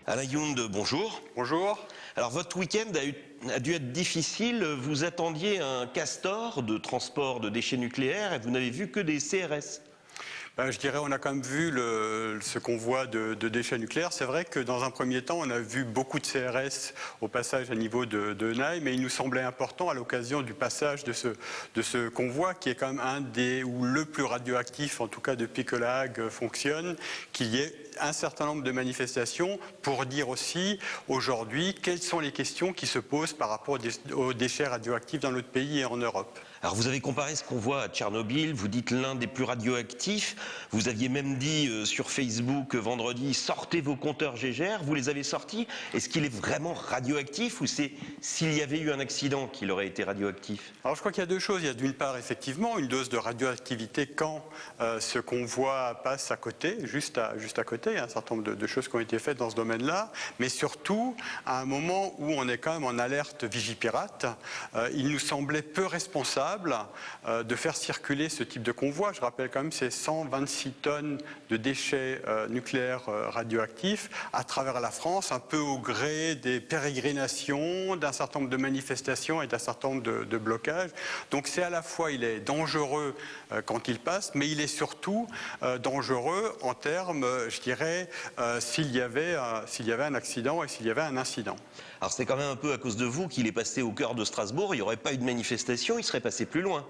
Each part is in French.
Alain Yound, bonjour. Bonjour. Alors votre week-end a dû être difficile. Vous attendiez un castor de transport de déchets nucléaires et vous n'avez vu que des CRS. Je dirais on a quand même vu ce convoi de déchets nucléaires. C'est vrai que dans un premier temps, on a vu beaucoup de CRS au passage à niveau de Naï, mais il nous semblait important à l'occasion du passage de ce convoi, qui est quand même un des, ou le plus radioactif, en tout cas depuis que la Hague fonctionne, qu'il y ait un certain nombre de manifestations pour dire aussi aujourd'hui quelles sont les questions qui se posent par rapport aux déchets radioactifs dans notre pays et en Europe. Alors vous avez comparé ce convoi à Tchernobyl, vous dites l'un des plus radioactifs. Vous aviez même dit sur Facebook vendredi, sortez vos compteurs Gégère. Vous les avez sortis. Est-ce qu'il est vraiment radioactif ou c'est s'il y avait eu un accident qu'il aurait été radioactif? Alors je crois qu'il y a deux choses. Il y a d'une part effectivement une dose de radioactivité quand ce convoi passe à côté, juste à côté. Il y a un certain nombre de choses qui ont été faites dans ce domaine-là. Mais surtout, à un moment où on est quand même en alerte Vigipirate, il nous semblait peu responsable de faire circuler ce type de convoi. Je rappelle quand même ces 126 tonnes de déchets nucléaires radioactifs à travers la France, un peu au gré des pérégrinations, d'un certain nombre de manifestations et d'un certain nombre de blocages. Donc c'est à la fois, il est dangereux quand il passe, mais il est surtout dangereux en termes, je dirais, s'il y avait un accident et s'il y avait un incident. Alors c'est quand même un peu à cause de vous qu'il est passé au cœur de Strasbourg. Il n'y aurait pas eu de manifestation, il serait passé plus loin.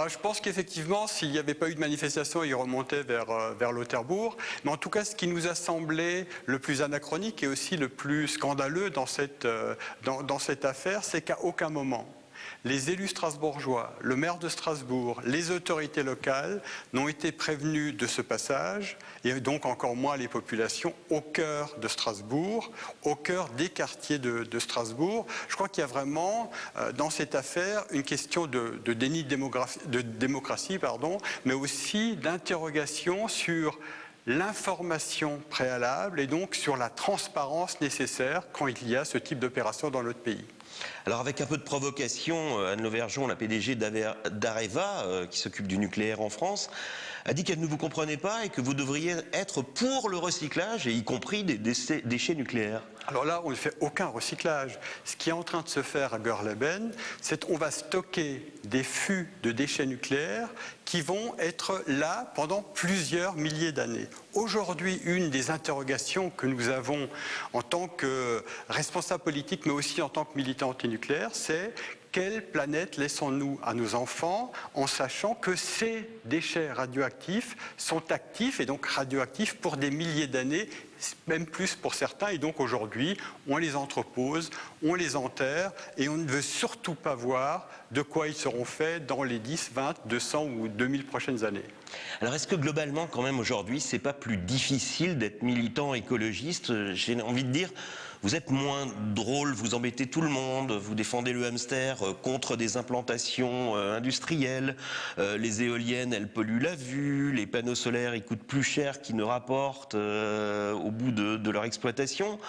Je pense qu'effectivement, s'il n'y avait pas eu de manifestation, il remontait vers Lauterbourg. Mais en tout cas, ce qui nous a semblé le plus anachronique et aussi le plus scandaleux dans cette affaire, c'est qu'à aucun moment, les élus strasbourgeois, le maire de Strasbourg, les autorités locales n'ont été prévenus de ce passage et donc encore moins les populations au cœur de Strasbourg, au cœur des quartiers de Strasbourg. Je crois qu'il y a vraiment dans cette affaire une question de déni de démocratie, mais aussi d'interrogation sur l'information préalable et donc sur la transparence nécessaire quand il y a ce type d'opération dans notre pays. Alors avec un peu de provocation, Anne Lauvergeon, la PDG d'Areva, qui s'occupe du nucléaire en France, a dit qu'elle ne vous comprenait pas et que vous devriez être pour le recyclage, et y compris des déchets nucléaires. Alors là, on ne fait aucun recyclage. Ce qui est en train de se faire à Gorleben, c'est qu'on va stocker des fûts de déchets nucléaires qui vont être là pendant plusieurs milliers d'années. Aujourd'hui, une des interrogations que nous avons en tant que responsables politiques, mais aussi en tant que militants antinucléaires, c'est quelle planète laissons-nous à nos enfants en sachant que ces déchets radioactifs sont actifs et donc radioactifs pour des milliers d'années, même plus pour certains, et donc aujourd'hui on les entrepose, on les enterre et on ne veut surtout pas voir de quoi ils seront faits dans les 10, 20, 200 ou 2000 prochaines années. Alors est-ce que globalement quand même aujourd'hui c'est pas plus difficile d'être militant écologiste? J'ai envie de dire, vous êtes moins drôle, vous embêtez tout le monde, vous défendez le hamster contre des implantations industrielles, les éoliennes elles polluent la vue, les panneaux solaires ils coûtent plus cher qu'ils ne rapportent au bout de leur exploitation,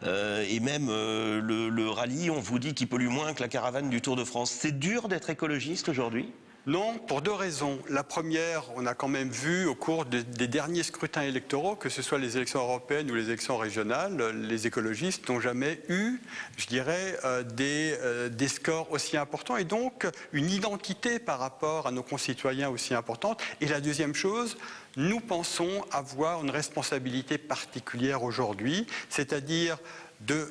et même le rallye on vous dit qu'il pollue moins que la caravane du Tour de France. C'est dur d'être écologiste aujourd'hui ? Non, pour deux raisons. La première, on a quand même vu au cours des derniers scrutins électoraux, que ce soit les élections européennes ou les élections régionales, les écologistes n'ont jamais eu, je dirais, des scores aussi importants et donc une identité par rapport à nos concitoyens aussi importante. Et la deuxième chose, nous pensons avoir une responsabilité particulière aujourd'hui, c'est-à-dire de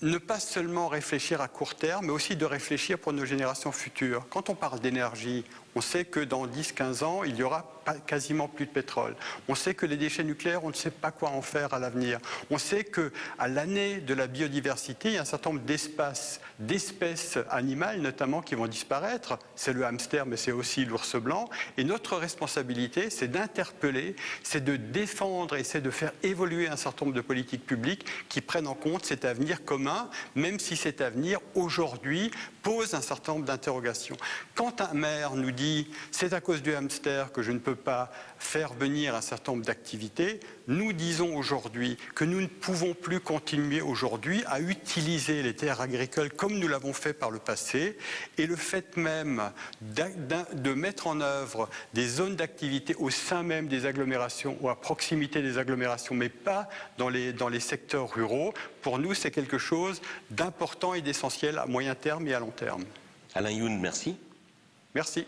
ne pas seulement réfléchir à court terme, mais aussi de réfléchir pour nos générations futures. Quand on parle d'énergie, on sait que dans 10-15 ans, il y aura quasiment plus de pétrole. On sait que les déchets nucléaires, on ne sait pas quoi en faire à l'avenir. On sait qu'à l'année de la biodiversité, il y a un certain nombre d'espèces animales, notamment, qui vont disparaître. C'est le hamster, mais c'est aussi l'ours blanc. Et notre responsabilité, c'est d'interpeller, c'est de défendre et c'est de faire évoluer un certain nombre de politiques publiques qui prennent en compte cet avenir commun, même si cet avenir, aujourd'hui, pose un certain nombre d'interrogations. Quand un maire nous dit dit c'est à cause du hamster que je ne peux pas faire venir un certain nombre d'activités, nous disons aujourd'hui que nous ne pouvons plus continuer aujourd'hui à utiliser les terres agricoles comme nous l'avons fait par le passé, et le fait même de mettre en œuvre des zones d'activité au sein même des agglomérations ou à proximité des agglomérations, mais pas dans les secteurs ruraux, pour nous c'est quelque chose d'important et d'essentiel à moyen terme et à long terme. Alain Youn, merci. Merci.